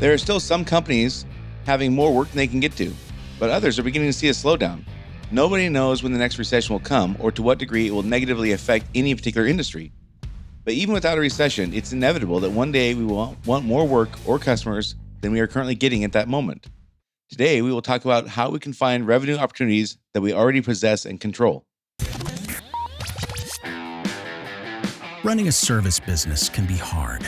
There are still some companies having more work than they can get to, but others are beginning to see a slowdown. Nobody knows when the next recession will come or to what degree it will negatively affect any particular industry. But even without a recession, it's inevitable that one day we will want more work or customers than we are currently getting at that moment. Today, we will talk about how we can find revenue opportunities that we already possess and control. Running a service business can be hard.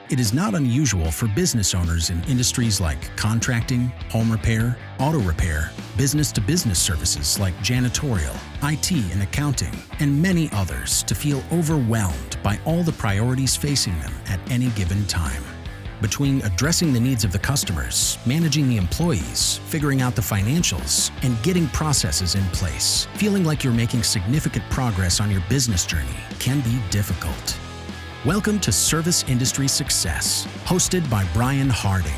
It is not unusual for business owners in industries like contracting, home repair, auto repair, business-to-business services like janitorial, IT and accounting, and many others to feel overwhelmed by all the priorities facing them at any given time. Between addressing the needs of the customers, managing the employees, figuring out the financials, and getting processes in place, feeling like you're making significant progress on your business journey can be difficult. Welcome to Service Industry Success, hosted by Brian Harding.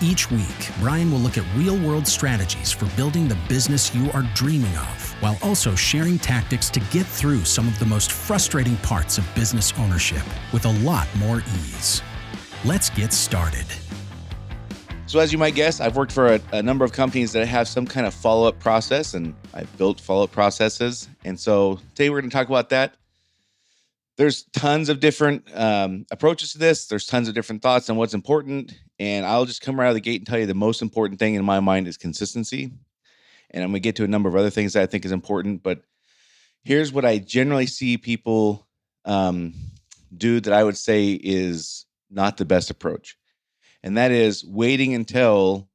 Each week, Brian will look at real-world strategies for building the business you are dreaming of, while also sharing tactics to get through some of the most frustrating parts of business ownership with a lot more ease. Let's get started. So as you might guess, I've worked for a number of companies that have some kind of follow-up process, and I've built follow-up processes. And so today we're going to talk about that. There's tons of different approaches to this. There's tons of different thoughts on what's important. And I'll just come right out of the gate and tell you the most important thing in my mind is consistency. And I'm going to get to a number of other things that I think is important. But here's what I generally see people do that I would say is not the best approach. And that is waiting until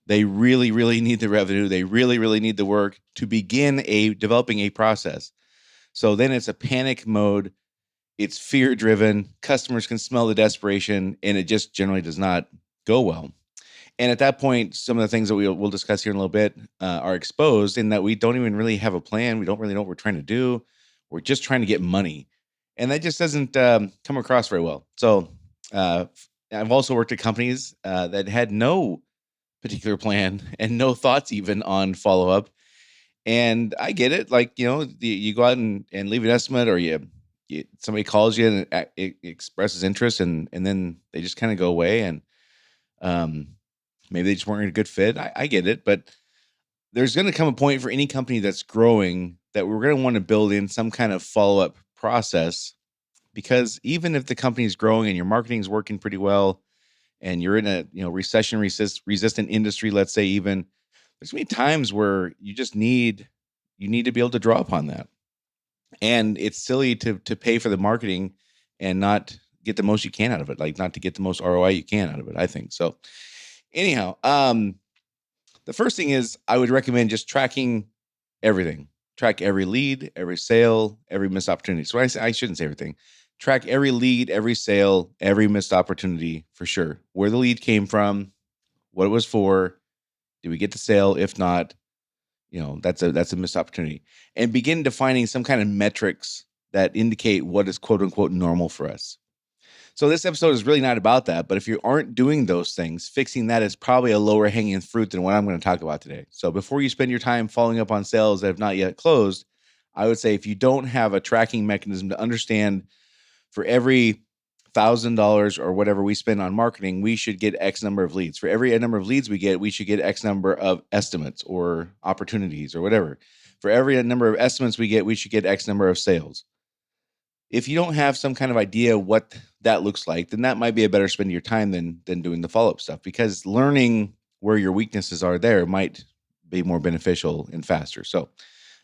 they really, really need the revenue. They really, really need the work to begin developing a process. So then it's a panic mode. It's fear-driven. Customers can smell the desperation, and it just generally does not go well. And at that point, some of the things that we'll discuss here in a little bit are exposed in that we don't even really have a plan. We don't really know what we're trying to do. We're just trying to get money. And that just doesn't come across very well. So I've also worked at companies that had no particular plan and no thoughts even on follow-up. And I get it. Like, you go out and leave an estimate, or somebody calls you and it expresses interest, and then they just kind of go away, and maybe they just weren't a good fit. I get it, but there's going to come a point for any company that's growing that we're going to want to build in some kind of follow-up process, because even if the company is growing and your marketing is working pretty well, and you're in a recession resistant industry, let's say, even there's going to be times where you need to be able to draw upon that. And it's silly to pay for the marketing and not get the most you can out of it, like not to get the most ROI you can out of it, I think. So anyhow, the first thing is I would recommend just tracking everything. Track every lead, every sale, every missed opportunity. So I shouldn't say everything. Track every lead, every sale, every missed opportunity for sure. Where the lead came from, what it was for, did we get the sale? If not, that's a missed opportunity. And begin defining some kind of metrics that indicate what is quote unquote normal for us. So this episode is really not about that, but if you aren't doing those things, fixing that is probably a lower hanging fruit than what I'm going to talk about today. So before you spend your time following up on sales that have not yet closed, I would say if you don't have a tracking mechanism to understand for every $1,000 or whatever we spend on marketing, we should get X number of leads. For every number of leads we get, we should get X number of estimates or opportunities or whatever. For every number of estimates we get, we should get X number of sales. If you don't have some kind of idea what that looks like, then that might be a better spend of your time than doing the follow-up stuff, because learning where your weaknesses are there might be more beneficial and faster. So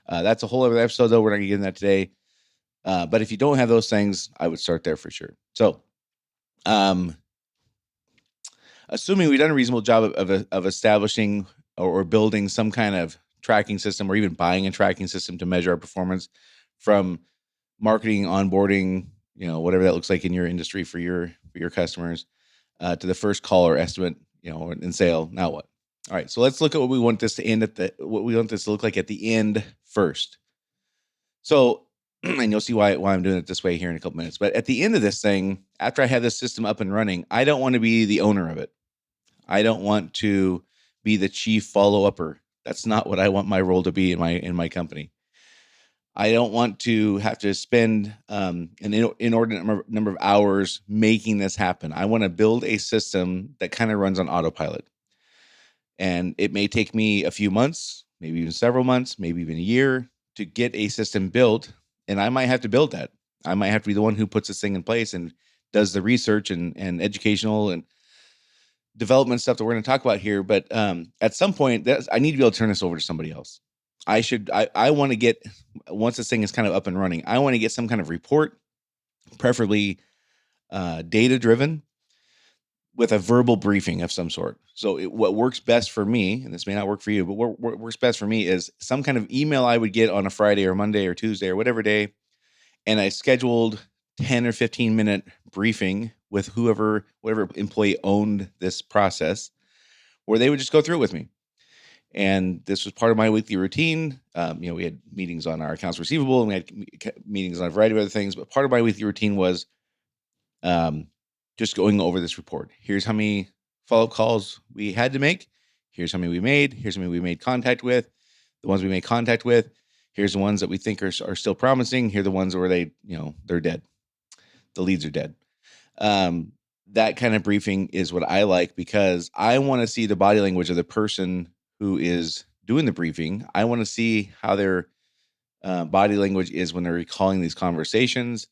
that's a whole other episode, though. We're not going to get into that today. But if you don't have those things, I would start there for sure. So, assuming we've done a reasonable job of establishing or building some kind of tracking system, or even buying a tracking system to measure our performance, from marketing, onboarding, whatever that looks like in your industry for your customers, to the first call or estimate, and sale. Now what? All right, so let's look at what we want this to look like at the end first. So. And you'll see why I'm doing it this way here in a couple minutes. But at the end of this thing, after I have this system up and running, I don't want to be the owner of it. I don't want to be the chief follow-upper. That's not what I want my role to be in my company. I don't want to have to spend an inordinate number of hours making this happen. I want to build a system that kind of runs on autopilot. And it may take me a few months, maybe even several months, maybe even a year to get a system built. And I might have to build that. I might have to be the one who puts this thing in place and does the research and educational and development stuff that we're going to talk about here. But at some point, I need to be able to turn this over to somebody else. I want to get, once this thing is kind of up and running, I want to get some kind of report, preferably data driven, with a verbal briefing of some sort. So what works best for me, and this may not work for you, but what works best for me is some kind of email I would get on a Friday or Monday or Tuesday or whatever day, and I scheduled 10 or 15-minute briefing with whatever employee owned this process, where they would just go through it with me. And this was part of my weekly routine. We had meetings on our accounts receivable, and we had meetings on a variety of other things. But part of my weekly routine was just going over this report. Here's how many follow-up calls we had to make. Here's how many we made. Here's how many we made contact with. The ones we made contact with. Here's the ones that we think are still promising. Here are the ones where they're dead. The leads are dead. That kind of briefing is what I like, because I want to see the body language of the person who is doing the briefing. I want to see how their body language is when they're recalling these conversations.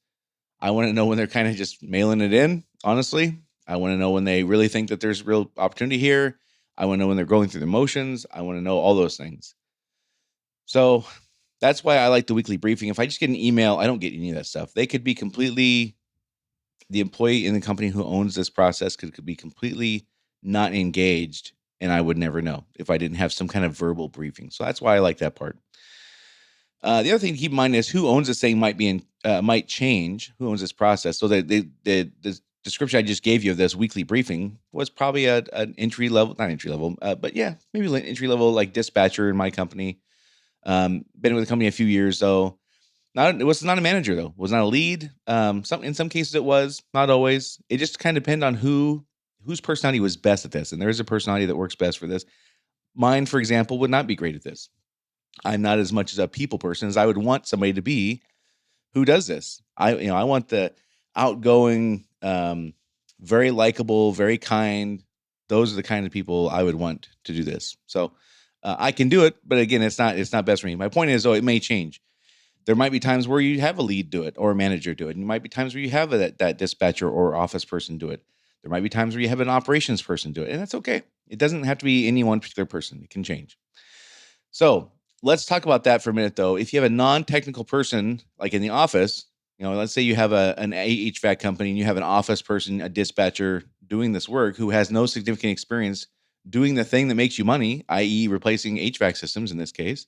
I want to know when they're kind of just mailing it in, honestly. I want to know when they really think that there's real opportunity here. I want to know when they're going through the motions. I want to know all those things. So that's why I like the weekly briefing. If I just get an email, I don't get any of that stuff. They could be completely, the employee in the company who owns this process could be completely not engaged, and I would never know if I didn't have some kind of verbal briefing. So that's why I like that part. The other thing to keep in mind is who owns this thing might change. Who owns this process? So the description I just gave you of this weekly briefing was probably an entry level, not entry level, but yeah, maybe an entry level like dispatcher in my company. Been with the company a few years though. It was not a manager though. It was not a lead. In some cases it was, not always. It just kind of depended on whose personality was best at this. And there is a personality that works best for this. Mine, for example, would not be great at this. I'm not as much as a people person as I would want somebody to be who does this. I want the outgoing, very likable, very kind. Those are the kind of people I would want to do this. So I can do it, but again, it's not best for me. My point is, though, it may change. There might be times where you have a lead do it or a manager do it. And there might be times where you have that dispatcher or office person do it. There might be times where you have an operations person do it, and that's okay. It doesn't have to be any one particular person. It can change. So let's talk about that for a minute, though. If you have a non-technical person, like in the office, let's say you have an HVAC company and you have an office person, a dispatcher doing this work who has no significant experience doing the thing that makes you money, i.e. replacing HVAC systems in this case.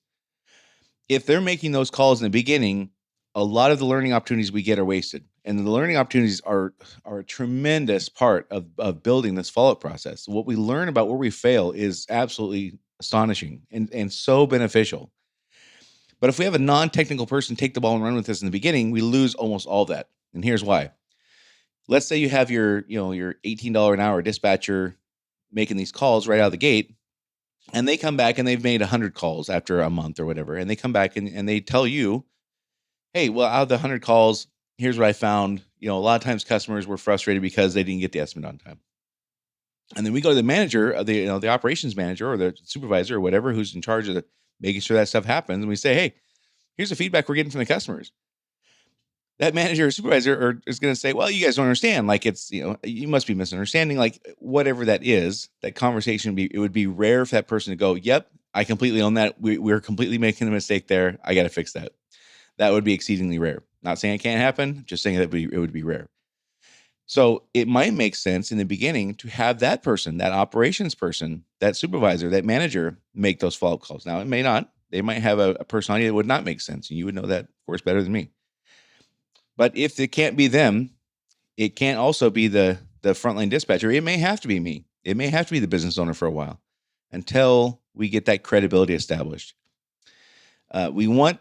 If they're making those calls in the beginning, a lot of the learning opportunities we get are wasted. And the learning opportunities are a tremendous part of building this follow-up process. What we learn about where we fail is absolutely astonishing and so beneficial. But if we have a non-technical person take the ball and run with this in the beginning, we lose almost all that. And here's why. Let's say you have your $18 an hour dispatcher making these calls right out of the gate, and they come back and they've made 100 calls after a month or whatever. And they come back and they tell you, hey, well, out of the 100 calls, here's what I found. A lot of times customers were frustrated because they didn't get the estimate on time. And then we go to the manager, the operations manager or the supervisor or whatever who's in charge of making sure that stuff happens. And we say, hey, here's the feedback we're getting from the customers. That manager or supervisor is going to say, well, you guys don't understand. Like it's, you must be misunderstanding. Like whatever that is, that conversation it would be rare for that person to go, yep, I completely own that. We're completely making a mistake there. I got to fix that. That would be exceedingly rare. Not saying it can't happen, just saying that it would be rare. So it might make sense in the beginning to have that person, that operations person, that supervisor, that manager make those follow-up calls. Now, it may not. They might have a personality that would not make sense, and you would know that, of course, better than me. But if it can't be them, it can't also be the frontline dispatcher. It may have to be me. It may have to be the business owner for a while until we get that credibility established. We want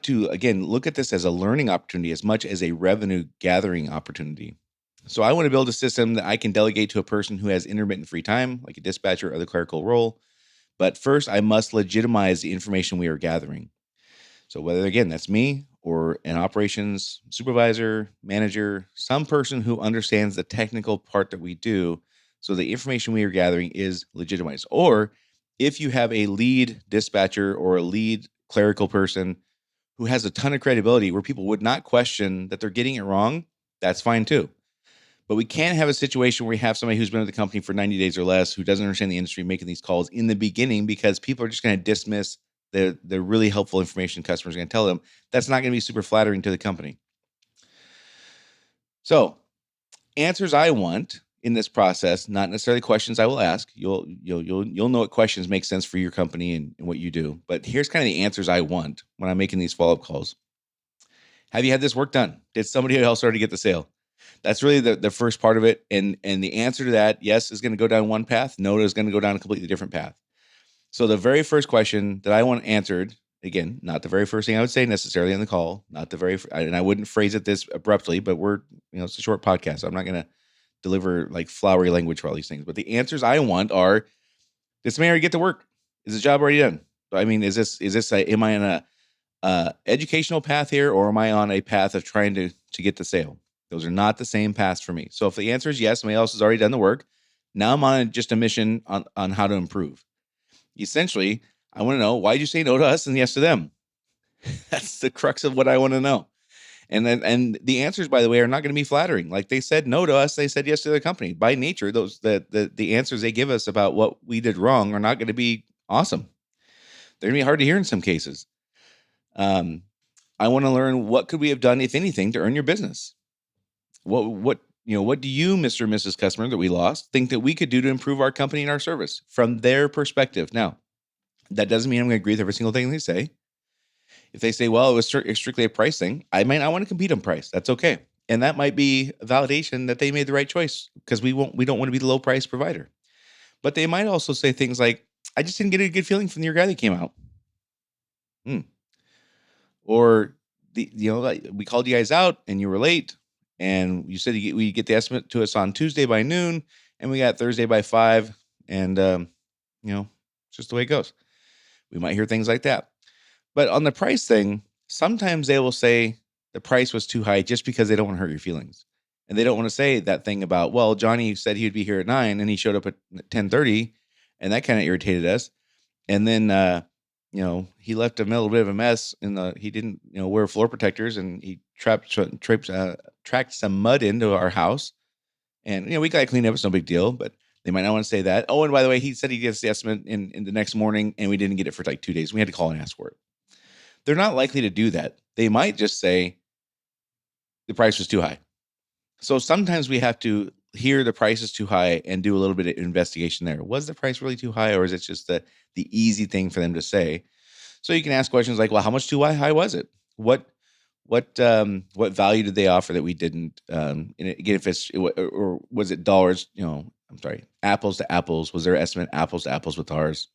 to, again, look at this as a learning opportunity as much as a revenue gathering opportunity. So I want to build a system that I can delegate to a person who has intermittent free time, like a dispatcher or the clerical role. But first, I must legitimize the information we are gathering. So whether, again, that's me or an operations supervisor, manager, some person who understands the technical part that we do, so the information we are gathering is legitimized. Or if you have a lead dispatcher or a lead clerical person who has a ton of credibility where people would not question that they're getting it wrong, that's fine too. But we can't have a situation where we have somebody who's been at the company for 90 days or less, who doesn't understand the industry, making these calls in the beginning, because people are just going to dismiss the really helpful information customers are going to tell them. That's not going to be super flattering to the company. So, answers I want in this process, not necessarily questions I will ask. You'll know what questions make sense for your company and what you do. But here's kind of the answers I want when I'm making these follow-up calls. Have you had this work done? Did somebody else already get the sale? That's really the first part of it. And the answer to that, yes, is going to go down one path. No is going to go down a completely different path. So the very first question that I want answered, again, not the very first thing I would say necessarily on the call, not the very, and I wouldn't phrase it this abruptly, but it's a short podcast. So I'm not going to deliver like flowery language for all these things. But the answers I want are: did somebody already get to work? Is the job already done? I mean, am I on a educational path here, or am I on a path of trying to get the sale? Those are not the same paths for me. So if the answer is yes, somebody else has already done the work, now I'm on just a mission on how to improve. Essentially, I want to know, why did you say no to us and yes to them? That's the crux of what I want to know. And the answers, by the way, are not going to be flattering. Like, they said no to us, they said yes to the company. By nature, the answers they give us about what we did wrong are not going to be awesome. They're going to be hard to hear in some cases. I want to learn, what could we have done, if anything, to earn your business? What do you, Mr. and Mrs. Customer that we lost, think that we could do to improve our company and our service from their perspective? Now, that doesn't mean I'm going to agree with every single thing they say. If they say, well, it was strictly a price thing, I might not want to compete on price. That's okay. And that might be a validation that they made the right choice, because we don't want to be the low price provider. But they might also say things like, I just didn't get a good feeling from your guy that came out. Or like, we called you guys out and you were late, and you said we get the estimate to us on Tuesday by noon, and we got Thursday by 5, and it's just the way it goes. We might hear things like that. But on the price thing, sometimes they will say the price was too high just because they don't want to hurt your feelings. And they don't want to say that thing about, well, Johnny said he would be here at 9 and he showed up at 10:30, and that kind of irritated us. And then he left a little bit of a mess he didn't wear floor protectors, and he tracked some mud into our house, and we got to clean up. It's no big deal. But they might not want to say that. Oh, and by the way, he said he gets the estimate in the next morning, and we didn't get it for like 2 days. We had to call and ask for it. They're not likely to do that. They might just say the price was too high. So sometimes we have to hear the price is too high and do a little bit of investigation there. Was the price really too high, or is it just the easy thing for them to say? So you can ask questions like, well, how much too high was it? What value did they offer that we didn't? And again, or was it dollars? Apples to apples. Was their estimate apples to apples with ours?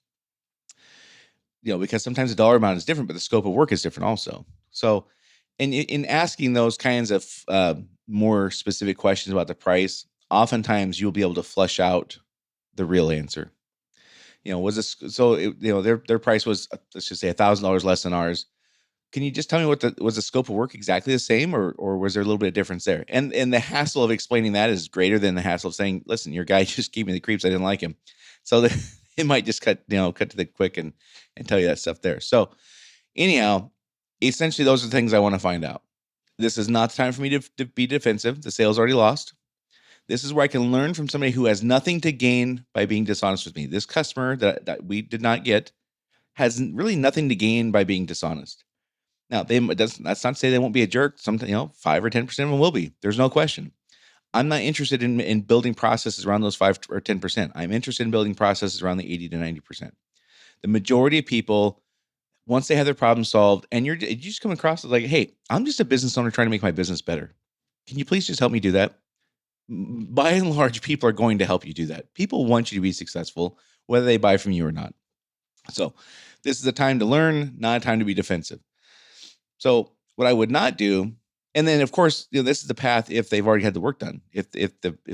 Because sometimes the dollar amount is different, but the scope of work is different also. So, and in asking those kinds of more specific questions about the price, oftentimes you'll be able to flush out the real answer. Was this their price was, let's just say, $1,000 less than ours. Can you just tell me was the scope of work exactly the same, or was there a little bit of difference there? And the hassle of explaining that is greater than the hassle of saying, listen, your guy just gave me the creeps. I didn't like him. So it might just cut to the quick and tell you that stuff there. So anyhow, essentially, those are the things I want to find out. This is not the time for me to be defensive. The sale's already lost. This is where I can learn from somebody who has nothing to gain by being dishonest with me. This customer that we did not get has really nothing to gain by being dishonest. Now, that's not to say they won't be a jerk. 5 or 10% of them will be. There's no question. I'm not interested in building processes around those 5 or 10%. I'm interested in building processes around the 80 to 90%. The majority of people, once they have their problem solved, and you just come across as like, hey, I'm just a business owner trying to make my business better. Can you please just help me do that? By and large, people are going to help you do that. People want you to be successful, whether they buy from you or not. So this is a time to learn, not a time to be defensive. So what I would not do, and then of course, this is the path if they've already had the work done. If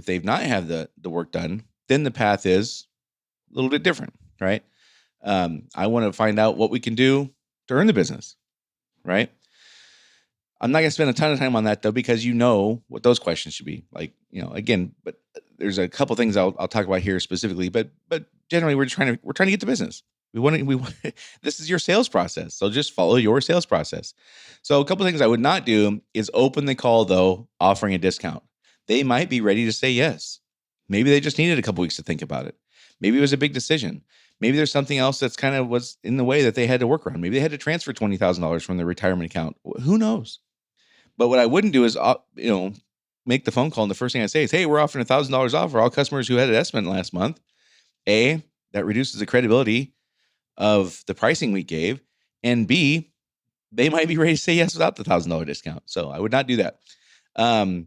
they've not had the work done, then the path is a little bit different, right? I want to find out what we can do to earn the business. right? I'm not going to spend a ton of time on that though, because you know what those questions should be. Like, again, but there's a couple things I'll talk about here specifically, but generally we're trying to get the business. We want this is your sales process. So just follow your sales process. So a couple things I would not do is open the call though, offering a discount. They might be ready to say yes. Maybe they just needed a couple weeks to think about it. Maybe it was a big decision. Maybe there's something else that's kind of was in the way that they had to work around. Maybe they had to transfer $20,000 from their retirement account. Who knows? But what I wouldn't do is, make the phone call. And the first thing I say is, hey, we're offering $1,000 off for all customers who had an estimate last month. A, that reduces the credibility of the pricing we gave. And B, they might be ready to say yes without the $1,000 discount. So I would not do that. I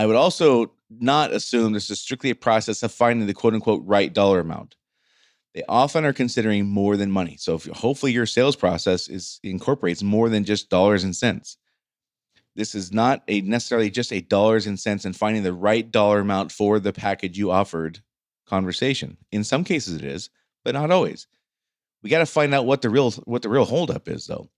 would also not assume this is strictly a process of finding the quote unquote right dollar amount. They often are considering more than money. So hopefully your sales process incorporates more than just dollars and cents. This is not necessarily just a dollars and cents and finding the right dollar amount for the package you offered conversation. In some cases it is, but not always. We got to find out what the real holdup is though.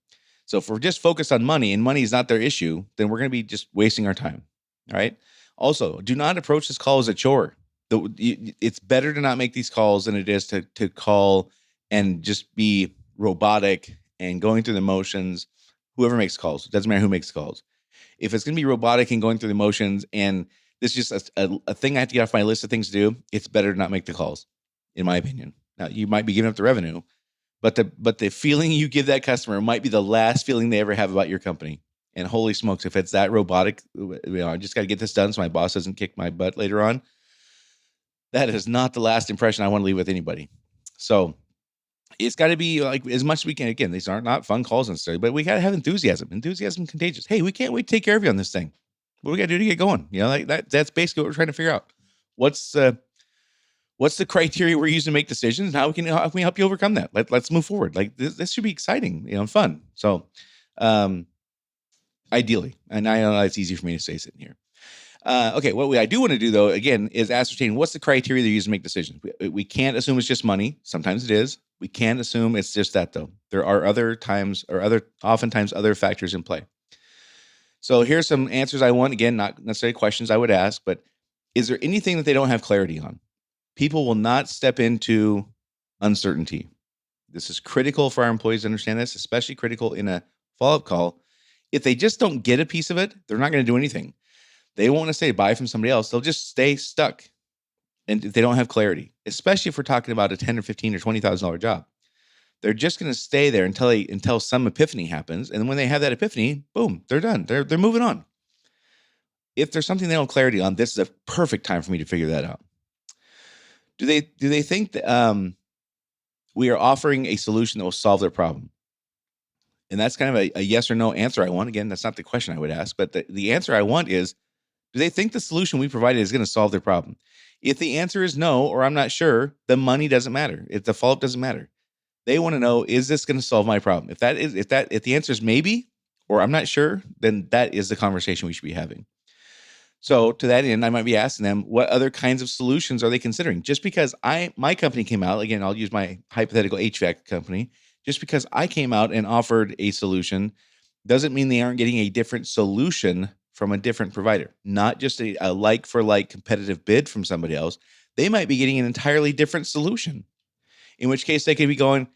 So if we're just focused on money and money is not their issue, then we're going to be just wasting our time. All right. Also, do not approach this call as a chore. It's better to not make these calls than it is to call and just be robotic and going through the motions. Whoever makes calls, it doesn't matter who makes calls. If it's going to be robotic and going through the motions and this is just a thing I have to get off my list of things to do, it's better to not make the calls, in my opinion. Now, you might be giving up the revenue, but the feeling you give that customer might be the last feeling they ever have about your company. And holy smokes, if it's that robotic, I just got to get this done so my boss doesn't kick my butt later on. That is not the last impression I want to leave with anybody. So it's got to be like as much as we can. Again, these are not fun calls necessarily, but we got to have enthusiasm. Enthusiasm contagious. Hey, we can't wait to take care of you on this thing. What do we got to do to get going? Like that's basically what we're trying to figure out. What's the criteria we're using to make decisions and how can we help you overcome that? Let's move forward. Like this should be exciting, and fun. So, ideally, and I know it's easy for me to say sitting here. Okay, what I do want to do though, again, is ascertain what's the criteria they're using to make decisions. We can't assume it's just money. Sometimes it is. We can't assume it's just that though. There are oftentimes other factors in play. So here's some answers I want. Again, not necessarily questions I would ask, but is there anything that they don't have clarity on? People will not step into uncertainty. This is critical for our employees to understand this, especially critical in a follow-up call. If they just don't get a piece of it, they're not going to do anything. They won't want to say buy from somebody else. They'll just stay stuck. And if they don't have clarity, especially if we're talking about a $10 or $15 or $20,000 job, they're just going to stay there until some epiphany happens. And when they have that epiphany, boom, they're done. They're moving on. If there's something they don't have clarity on, this is a perfect time for me to figure that out. Do they think that we are offering a solution that will solve their problem? And that's kind of a yes or no answer I want. Again, that's not the question I would ask, but the answer I want is, do they think the solution we provided is going to solve their problem? If the answer is no, or I'm not sure, the money doesn't matter. If the follow-up doesn't matter. They want to know, is this going to solve my problem? If the answer is maybe, or I'm not sure, then that is the conversation we should be having. So to that end, I might be asking them, what other kinds of solutions are they considering? Just because my company came out, again, I'll use my hypothetical HVAC company, just because I came out and offered a solution doesn't mean they aren't getting a different solution from a different provider, not just a like for like competitive bid from somebody else. They might be getting an entirely different solution, in which case they could be going,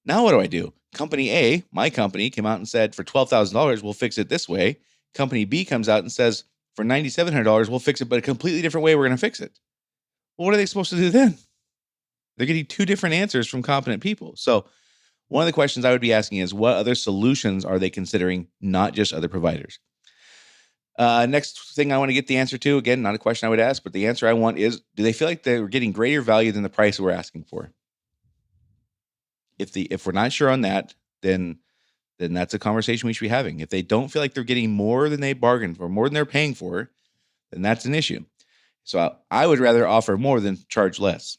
now what do? Company A, my company, came out and said for $12,000, we'll fix it this way. Company B comes out and says for $9,700, we'll fix it, but a completely different way we're going to fix it. Well, what are they supposed to do then? They're getting two different answers from competent people. So one of the questions I would be asking is, what other solutions are they considering, not just other providers? Next thing I want to get the answer to, again, not a question I would ask, but the answer I want is, do they feel like they're getting greater value than the price we're asking for? If we're not sure on that, then that's a conversation we should be having. If they don't feel like they're getting more than they bargained for, more than they're paying for, then that's an issue. So I would rather offer more than charge less,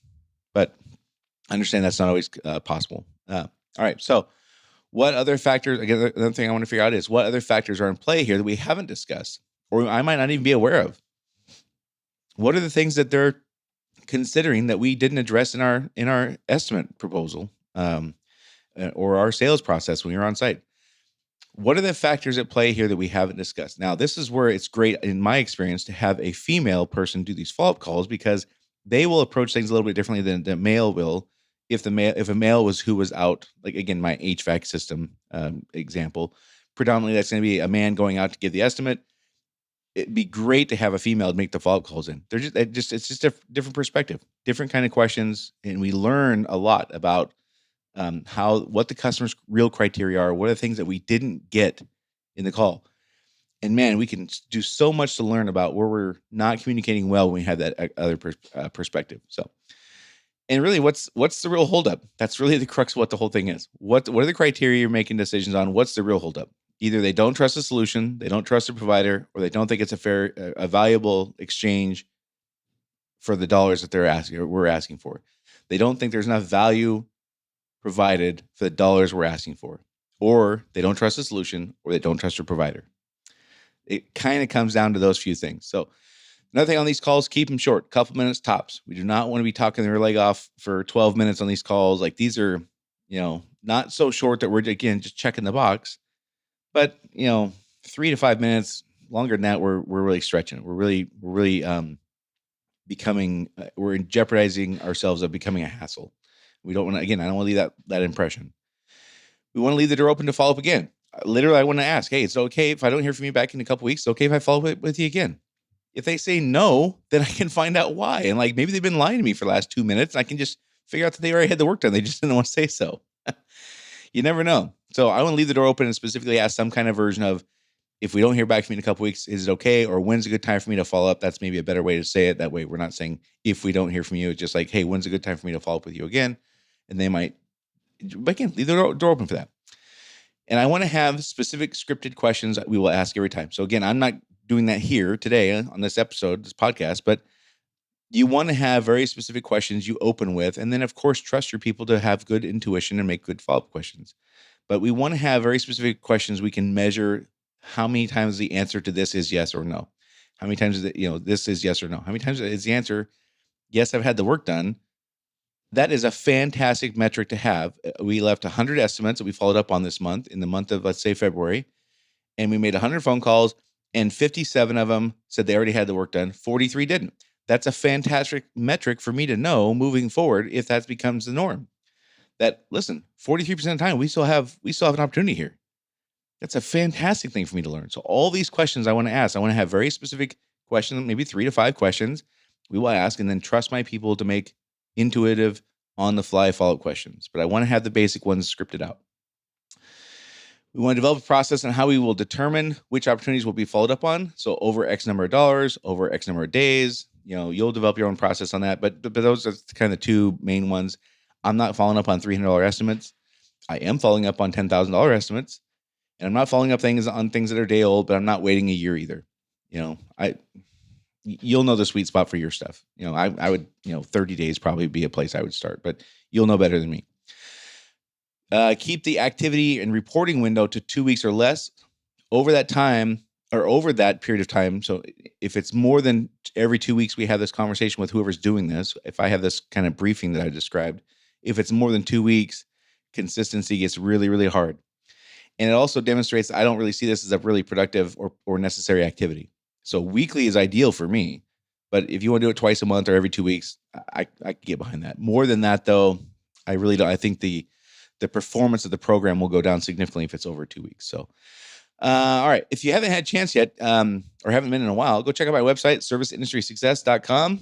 but I understand that's not always possible. All right. So what other factors, again, another thing I want to figure out is what other factors are in play here that we haven't discussed, or I might not even be aware of. What are the things that they're considering that we didn't address in our estimate proposal, or our sales process when you're on site? What are the factors at play here that we haven't discussed? Now, this is where it's great, in my experience, to have a female person do these follow-up calls, because they will approach things a little bit differently than the male will. If a male was out, like again, my HVAC system example, predominantly that's going to be a man going out to give the estimate. It'd be great to have a female make the follow-up calls in. It's just a different perspective, different kind of questions, and we learn a lot about what the customer's real criteria are, what are the things that we didn't get in the call. And man, we can do so much to learn about where we're not communicating well when we have that other perspective. So, and really, what's the real holdup? That's really the crux of what the whole thing is. What are the criteria you're making decisions on? What's the real holdup? Either they don't trust the solution, they don't trust the provider, or they don't think it's a valuable exchange for the dollars that they're asking or we're asking for. They don't think there's enough value provided for the dollars we're asking for, or they don't trust the solution, or they don't trust their provider. It kind of comes down to those few things. So another thing on these calls, keep them short, couple minutes tops. We do not want to be talking their leg off for 12 minutes on these calls. Like, these are, not so short that we're, again, just checking the box, but 3 to 5 minutes. Longer than that, we're really stretching it. We're really becoming, we're jeopardizing ourselves of becoming a hassle. We don't want to, again, I don't want to leave that impression. We want to leave the door open to follow up again. Literally, I want to ask, hey, it's okay if I don't hear from you back in a couple weeks. It's okay if I follow up with you again. If they say no, then I can find out why. And like, maybe they've been lying to me for the last 2 minutes. And I can just figure out that they already had the work done. They just didn't want to say so. You never know. So I want to leave the door open and specifically ask some kind of version of, if we don't hear back from you in a couple weeks, is it okay? Or when's a good time for me to follow up? That's maybe a better way to say it. That way we're not saying if we don't hear from you, it's just like, hey, when's a good time for me to follow up with you again? And they might, but again, leave the door open for that. And I want to have specific scripted questions that we will ask every time. So again, I'm not doing that here today on this episode, this podcast, but you want to have very specific questions you open with. And then, of course, trust your people to have good intuition and make good follow-up questions. But we want to have very specific questions we can measure how many times the answer to this is yes or no. How many times is it, this is yes or no? How many times is the answer, yes, I've had the work done? That is a fantastic metric to have. We left 100 estimates that we followed up on this month, in the month of, let's say, February, and we made 100 phone calls, and 57 of them said they already had the work done. 43 didn't. That's a fantastic metric for me to know moving forward if that becomes the norm. That, listen, 43% of the time we still have an opportunity here. That's a fantastic thing for me to learn. So all these questions I want to ask, I want to have very specific questions, maybe 3 to 5 questions we will ask, and then trust my people to make intuitive, on-the-fly follow-up questions. But I want to have the basic ones scripted out. We want to develop a process on how we will determine which opportunities will be followed up on. So over X number of dollars, over X number of days, you'll develop your own process on that. But those are kind of the 2 main ones. I'm not following up on $300 estimates. I am following up on $10,000 estimates. And I'm not following up on things that are day old, but I'm not waiting a year either. You'll know the sweet spot for your stuff. I would, 30 days probably be a place I would start, but you'll know better than me. Keep the activity and reporting window to 2 weeks or less. Over that time, or over that period of time. So if it's more than every 2 weeks, we have this conversation with whoever's doing this. If I have this kind of briefing that I described, if it's more than 2 weeks, consistency gets really, really hard. And it also demonstrates that I don't really see this as a really productive or necessary activity. So weekly is ideal for me. But if you want to do it twice a month or every 2 weeks, I can get behind that. More than that, though, I really don't. I think the performance of the program will go down significantly if it's over 2 weeks. So, all right. If you haven't had a chance yet or haven't been in a while, go check out my website, serviceindustrysuccess.com.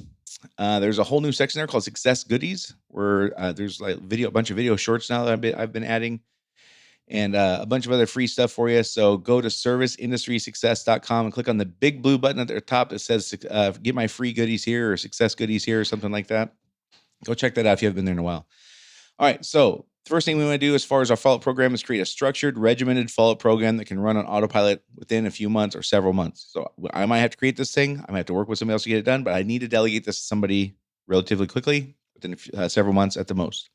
There's a whole new section there called Success Goodies, where there's like a bunch of video shorts now that I've been adding, and a bunch of other free stuff for you. So go to serviceindustrysuccess.com and click on the big blue button at the top that says get my free goodies here, or success goodies here, or something like that. Go check that out if you haven't been there in a while. All right. So the first thing we want to do as far as our follow-up program is create a structured, regimented follow-up program that can run on autopilot within a few months or several months. So I might have to create this thing. I might have to work with somebody else to get it done, but I need to delegate this to somebody relatively quickly, within several months at the most.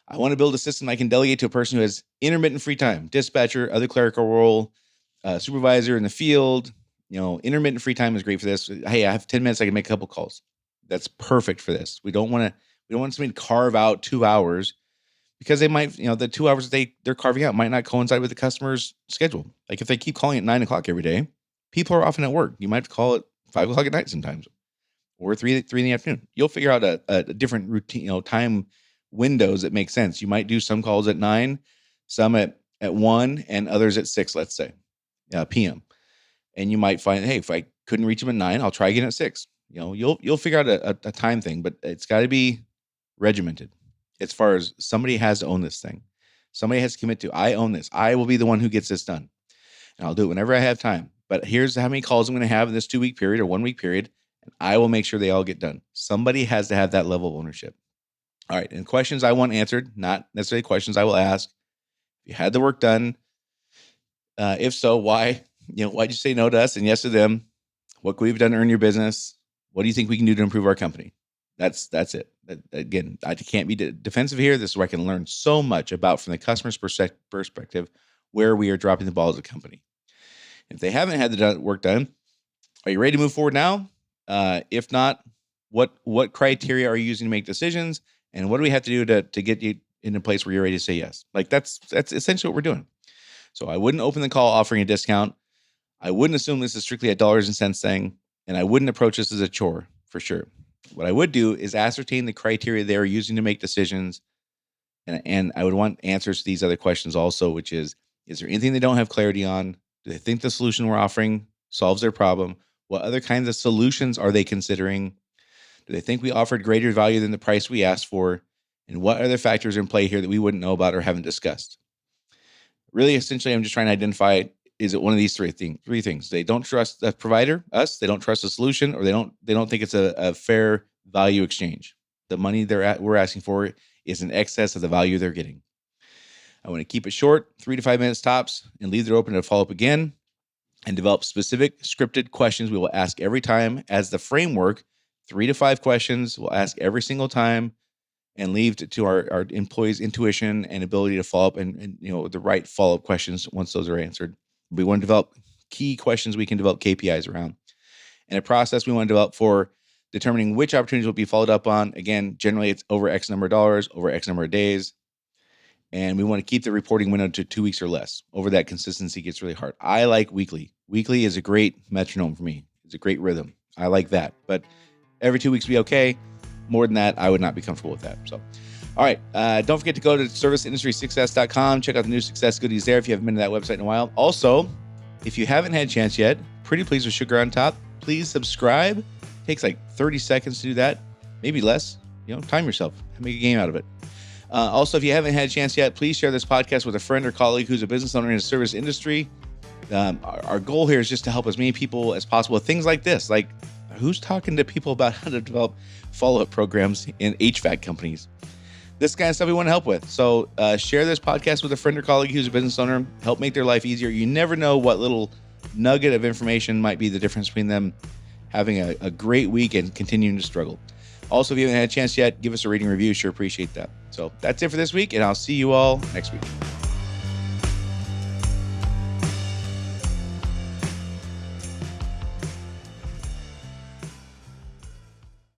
I want to build a system I can delegate to a person who has intermittent free time, dispatcher, other clerical role, supervisor in the field. Intermittent free time is great for this. Hey, I have 10 minutes. I can make a couple calls. That's perfect for this. We don't want somebody to carve out 2 hours because they might, the 2 hours they're carving out might not coincide with the customer's schedule. Like if they keep calling at 9 o'clock every day, people are often at work. You might have to call at 5 o'clock at night sometimes, or three in the afternoon. You'll figure out a different routine, time windows that make sense. You might do some calls at 9, some at 1, and others at 6, let's say, p.m. And you might find, hey, if I couldn't reach them at 9, I'll try again at 6. You'll figure out a time thing, but it's got to be regimented. As far as somebody has to own this thing, somebody has to commit to, I own this. I will be the one who gets this done, and I'll do it whenever I have time. But here's how many calls I'm going to have in this 2-week period or 1-week period, and I will make sure they all get done. Somebody has to have that level of ownership. All right, and questions I want answered, not necessarily questions I will ask. If you had the work done, if so, why? Why'd you say no to us and yes to them? What could we have done to earn your business? What do you think we can do to improve our company? That's it. Again, I can't be defensive here. This is where I can learn so much about, from the customer's perspective, where we are dropping the ball as a company. If they haven't had the work done, are you ready to move forward now? If not, what criteria are you using to make decisions? And what do we have to do to get you in a place where you're ready to say yes? Like that's essentially what we're doing. So I wouldn't open the call offering a discount. I wouldn't assume this is strictly a dollars and cents thing. And I wouldn't approach this as a chore, for sure. What I would do is ascertain the criteria they're using to make decisions. And I would want answers to these other questions also, which is there anything they don't have clarity on? Do they think the solution we're offering solves their problem? What other kinds of solutions are they considering? Do they think we offered greater value than the price we asked for? And what other factors are in play here that we wouldn't know about or haven't discussed? Really, essentially, I'm just trying to identify, is it one of these three things? They don't trust the provider, us, they don't trust the solution, or they don't think it's a fair value exchange. The money we're asking for is in excess of the value they're getting. I want to keep it short, 3 to 5 minutes tops, and leave it open to follow up again, and develop specific scripted questions we will ask every time as the framework. 3 to 5 questions we'll ask every single time, and leave to our employees' intuition and ability to follow up and the right follow-up questions once those are answered. We want to develop key questions we can develop KPIs around, and a process we want to develop for determining which opportunities will be followed up on. Again, generally it's over X number of dollars, over X number of days. And we want to keep the reporting window to 2 weeks or less. Over that, consistency gets really hard. I like weekly. Weekly is a great metronome for me. It's a great rhythm. I like that. But every 2 weeks would be okay. More than that, I would not be comfortable with that. So, all right. Don't forget to go to serviceindustrysuccess.com. Check out the new success goodies there if you haven't been to that website in a while. Also, if you haven't had a chance yet, pretty please with sugar on top, please subscribe. It takes like 30 seconds to do that. Maybe less. Time yourself. Make a game out of it. Also, if you haven't had a chance yet, please share this podcast with a friend or colleague who's a business owner in the service industry. Our goal here is just to help as many people as possible with things like this. Like, who's talking to people about how to develop follow-up programs in HVAC companies? This kind of stuff we want to help with. So share this podcast with a friend or colleague who's a business owner. Help make their life easier. You never know what little nugget of information might be the difference between them having a great week and continuing to struggle. Also, if you haven't had a chance yet, give us a rating review. Sure appreciate that. So that's it for this week, and I'll see you all next week.